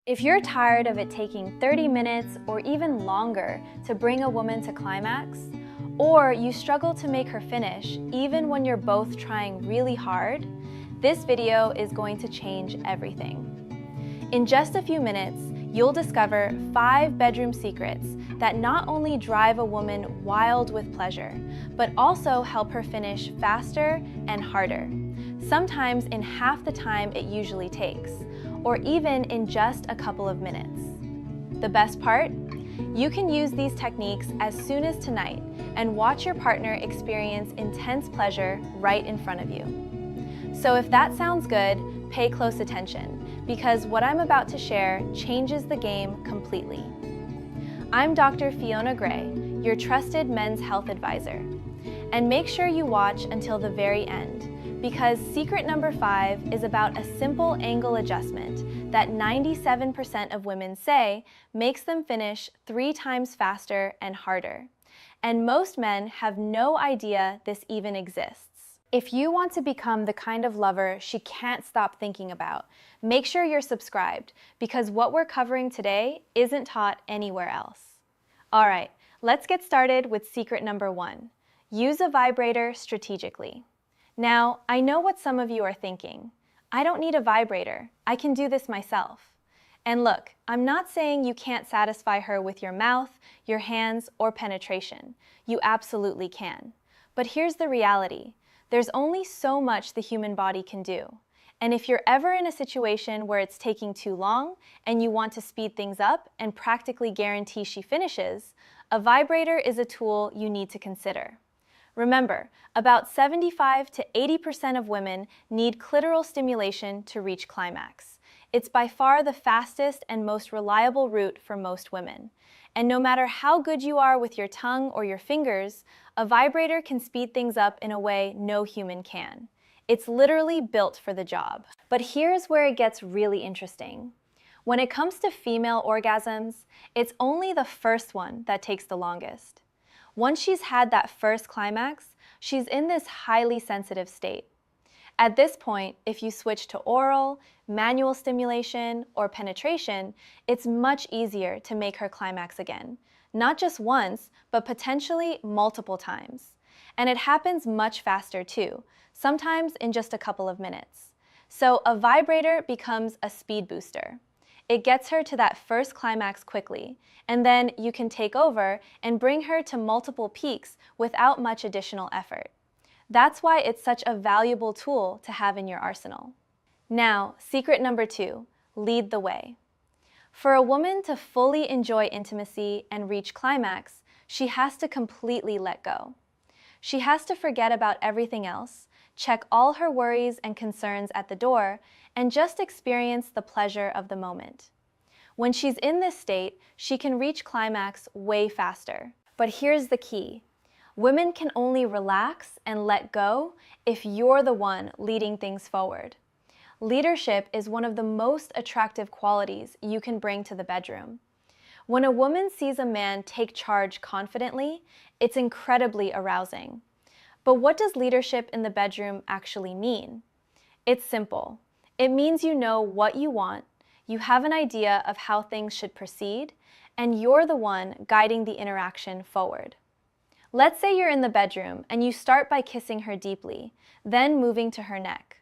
If you're tired of it taking 30 minutes or even longer to bring a woman to climax, or you struggle to make her finish even when you're both trying really hard, this video is going to change everything. In just a few minutes, you'll discover 5 bedroom secrets that not only drive a woman wild with pleasure, but also help her finish faster and harder, sometimes in half the time it usually takes, or even in just a couple of minutes. The best part? You can use these techniques as soon as tonight and watch your partner experience intense pleasure right in front of you. So if that sounds good, pay close attention, because what I'm about to share changes the game completely. I'm Dr. Fiona Grey, your trusted men's health advisor. And make sure you watch until the very end, because secret number 5 is about a simple angle adjustment that 97% of women say makes them finish 3 times faster and harder. And most men have no idea this even exists. If you want to become the kind of lover she can't stop thinking about, make sure you're subscribed, because what we're covering today isn't taught anywhere else. All right, let's get started with secret number 1. Use a vibrator strategically. Now, I know what some of you are thinking. I don't need a vibrator. I can do this myself. And look, I'm not saying you can't satisfy her with your mouth, your hands, or penetration. You absolutely can. But here's the reality. There's only so much the human body can do. And if you're ever in a situation where it's taking too long and you want to speed things up and practically guarantee she finishes, a vibrator is a tool you need to consider. Remember, about 75 to 80% of women need clitoral stimulation to reach climax. It's by far the fastest and most reliable route for most women. And no matter how good you are with your tongue or your fingers, a vibrator can speed things up in a way no human can. It's literally built for the job. But here's where it gets really interesting. When it comes to female orgasms, it's only the first one that takes the longest. Once she's had that first climax, she's in this highly sensitive state. At this point, if you switch to oral, manual stimulation, or penetration, it's much easier to make her climax again. Not just once, but potentially multiple times. And it happens much faster too, sometimes in just a couple of minutes. So a vibrator becomes a speed booster. It gets her to that first climax quickly, and then you can take over and bring her to multiple peaks without much additional effort. That's why it's such a valuable tool to have in your arsenal. Now, secret number 2, lead the way. For a woman to fully enjoy intimacy and reach climax, she has to completely let go. She has to forget about everything else, check all her worries and concerns at the door, and just experience the pleasure of the moment. When she's in this state, she can reach climax way faster. But here's the key. Women can only relax and let go if you're the one leading things forward. Leadership is one of the most attractive qualities you can bring to the bedroom. When a woman sees a man take charge confidently, it's incredibly arousing. But what does leadership in the bedroom actually mean? It's simple. It means you know what you want, you have an idea of how things should proceed, and you're the one guiding the interaction forward. Let's say you're in the bedroom and you start by kissing her deeply, then moving to her neck.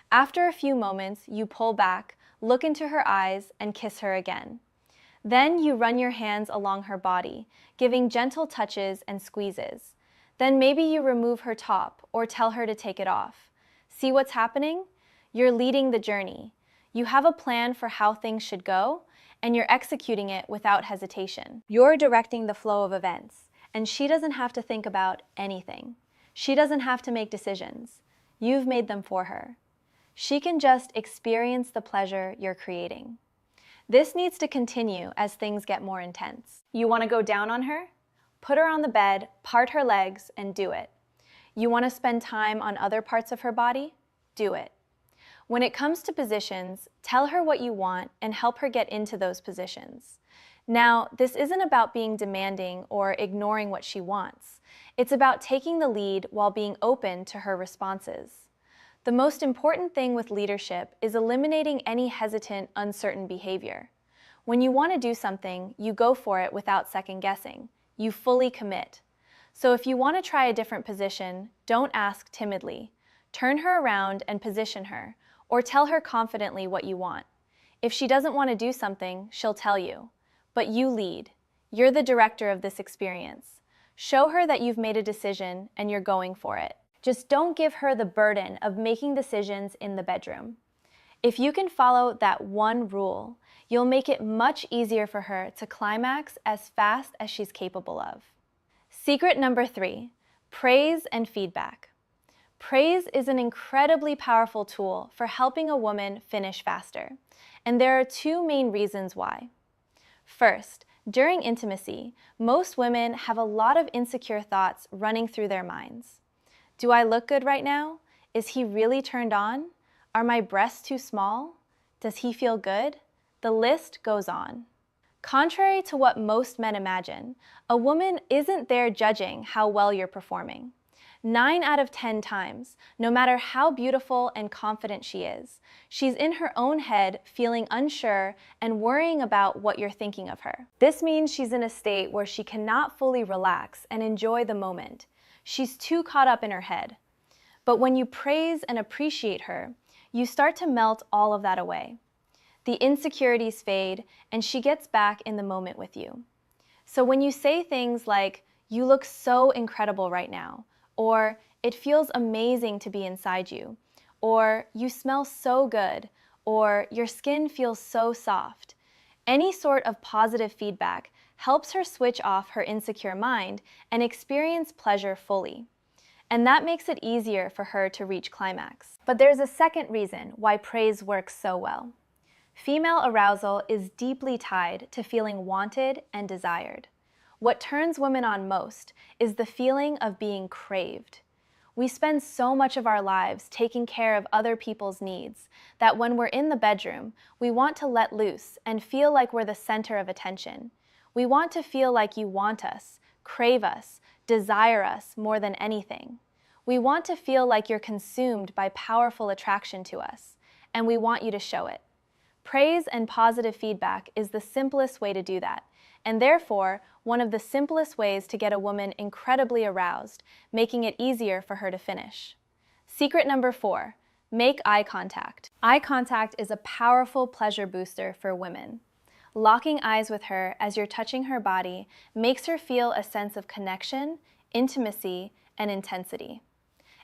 After a few moments, you pull back, look into her eyes, and kiss her again. Then you run your hands along her body, giving gentle touches and squeezes. Then maybe you remove her top or tell her to take it off. See what's happening? You're leading the journey. You have a plan for how things should go, and you're executing it without hesitation. You're directing the flow of events, and she doesn't have to think about anything. She doesn't have to make decisions. You've made them for her. She can just experience the pleasure you're creating. This needs to continue as things get more intense. You want to go down on her? Put her on the bed, part her legs, and do it. You want to spend time on other parts of her body? Do it. When it comes to positions, tell her what you want and help her get into those positions. Now, this isn't about being demanding or ignoring what she wants. It's about taking the lead while being open to her responses. The most important thing with leadership is eliminating any hesitant, uncertain behavior. When you want to do something, you go for it without second guessing. You fully commit. So if you want to try a different position, don't ask timidly. Turn her around and position her, or tell her confidently what you want. If she doesn't want to do something, she'll tell you. But you lead. You're the director of this experience. Show her that you've made a decision and you're going for it. Just don't give her the burden of making decisions in the bedroom. If you can follow that one rule, you'll make it much easier for her to climax as fast as she's capable of. Secret number 3, praise and feedback. Praise is an incredibly powerful tool for helping a woman finish faster, and there are 2 main reasons why. First, during intimacy, most women have a lot of insecure thoughts running through their minds. Do I look good right now? Is he really turned on? Are my breasts too small? Does he feel good? The list goes on. Contrary to what most men imagine, a woman isn't there judging how well you're performing. 9 out of 10 times, no matter how beautiful and confident she is, she's in her own head feeling unsure and worrying about what you're thinking of her. This means she's in a state where she cannot fully relax and enjoy the moment. She's too caught up in her head. But when you praise and appreciate her, you start to melt all of that away. The insecurities fade, and she gets back in the moment with you. So when you say things like, "You look so incredible right now," or "It feels amazing to be inside you," or "You smell so good," or "Your skin feels so soft," any sort of positive feedback helps her switch off her insecure mind and experience pleasure fully. And that makes it easier for her to reach climax. But there's a second reason why praise works so well. Female arousal is deeply tied to feeling wanted and desired. What turns women on most is the feeling of being craved. We spend so much of our lives taking care of other people's needs that when we're in the bedroom, we want to let loose and feel like we're the center of attention. We want to feel like you want us, crave us, desire us more than anything. We want to feel like you're consumed by powerful attraction to us, and we want you to show it. Praise and positive feedback is the simplest way to do that, and therefore one of the simplest ways to get a woman incredibly aroused, making it easier for her to finish. Secret number 4, make eye contact. Eye contact is a powerful pleasure booster for women. Locking eyes with her as you're touching her body makes her feel a sense of connection, intimacy, and intensity.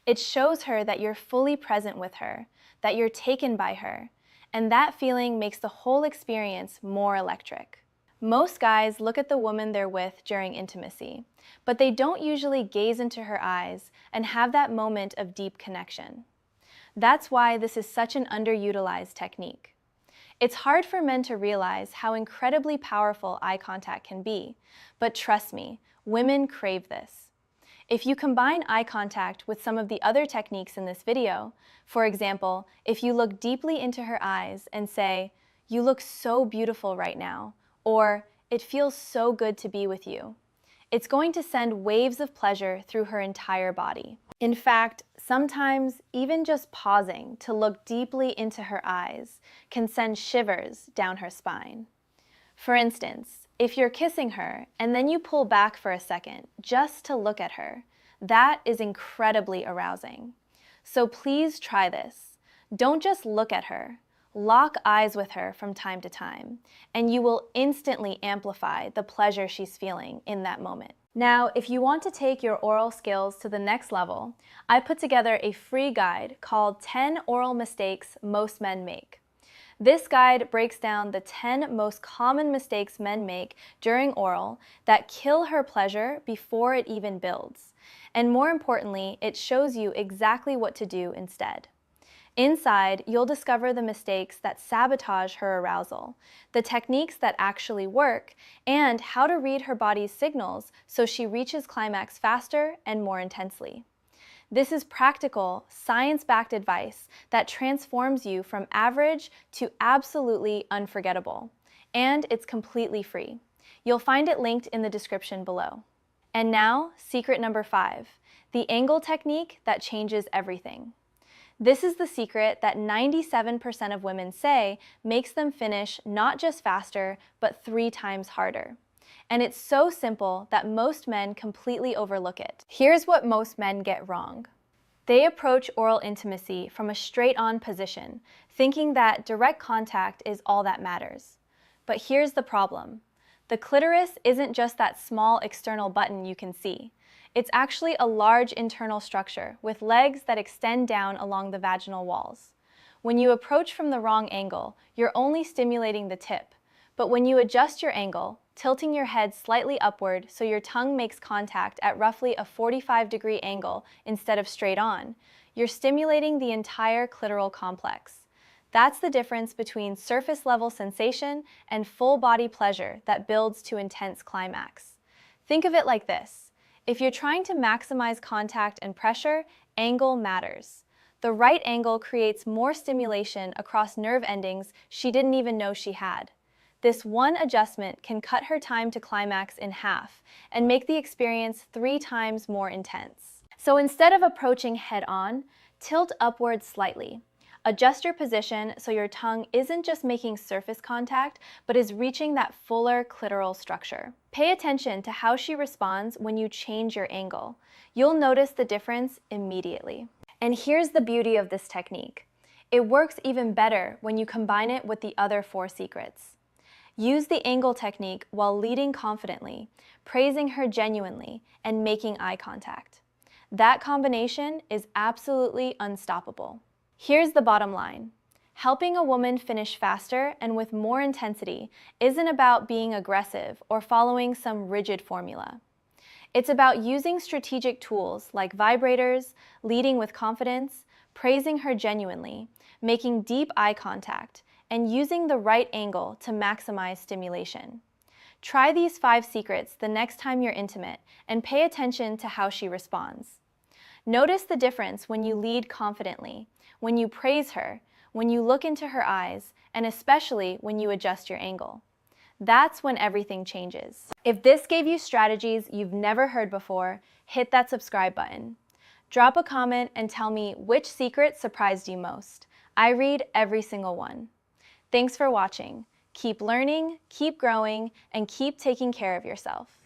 It shows her that you're fully present with her, that you're taken by her, and that feeling makes the whole experience more electric. Most guys look at the woman they're with during intimacy, but they don't usually gaze into her eyes and have that moment of deep connection. That's why this is such an underutilized technique. It's hard for men to realize how incredibly powerful eye contact can be, but trust me, women crave this. If you combine eye contact with some of the other techniques in this video, for example, if you look deeply into her eyes and say, "You look so beautiful right now," or "It feels so good to be with you," it's going to send waves of pleasure through her entire body. In fact, sometimes even just pausing to look deeply into her eyes can send shivers down her spine. For instance, if you're kissing her and then you pull back for a second just to look at her, that is incredibly arousing. So please try this. Don't just look at her. Lock eyes with her from time to time, and you will instantly amplify the pleasure she's feeling in that moment. Now, if you want to take your oral skills to the next level, I put together a free guide called 10 Oral Mistakes Most Men Make. This guide breaks down the 10 most common mistakes men make during oral that kill her pleasure before it even builds. And more importantly, it shows you exactly what to do instead. Inside, you'll discover the mistakes that sabotage her arousal, the techniques that actually work, and how to read her body's signals so she reaches climax faster and more intensely. This is practical, science-backed advice that transforms you from average to absolutely unforgettable. And it's completely free. You'll find it linked in the description below. And now, secret number 5, the angle technique that changes everything. This is the secret that 97% of women say makes them finish not just faster, but 3 times harder. And it's so simple that most men completely overlook it. Here's what most men get wrong. They approach oral intimacy from a straight-on position, thinking that direct contact is all that matters. But here's the problem. The clitoris isn't just that small external button you can see. It's actually a large internal structure with legs that extend down along the vaginal walls. When you approach from the wrong angle, you're only stimulating the tip. But when you adjust your angle, tilting your head slightly upward so your tongue makes contact at roughly a 45-degree angle instead of straight on, you're stimulating the entire clitoral complex. That's the difference between surface-level sensation and full-body pleasure that builds to intense climax. Think of it like this. If you're trying to maximize contact and pressure, angle matters. The right angle creates more stimulation across nerve endings she didn't even know she had. This one adjustment can cut her time to climax in half and make the experience 3 times more intense. So instead of approaching head-on, tilt upward slightly. Adjust your position so your tongue isn't just making surface contact, but is reaching that fuller clitoral structure. Pay attention to how she responds when you change your angle. You'll notice the difference immediately. And here's the beauty of this technique. It works even better when you combine it with the other 4 secrets. Use the angle technique while leading confidently, praising her genuinely, and making eye contact. That combination is absolutely unstoppable. Here's the bottom line. Helping a woman finish faster and with more intensity isn't about being aggressive or following some rigid formula. It's about using strategic tools like vibrators, leading with confidence, praising her genuinely, making deep eye contact, and using the right angle to maximize stimulation. Try these 5 secrets the next time you're intimate and pay attention to how she responds. Notice the difference when you lead confidently, when you praise her, when you look into her eyes, and especially when you adjust your angle. That's when everything changes. If this gave you strategies you've never heard before, hit that subscribe button. Drop a comment and tell me which secret surprised you most. I read every single one. Thanks for watching. Keep learning, keep growing, and keep taking care of yourself.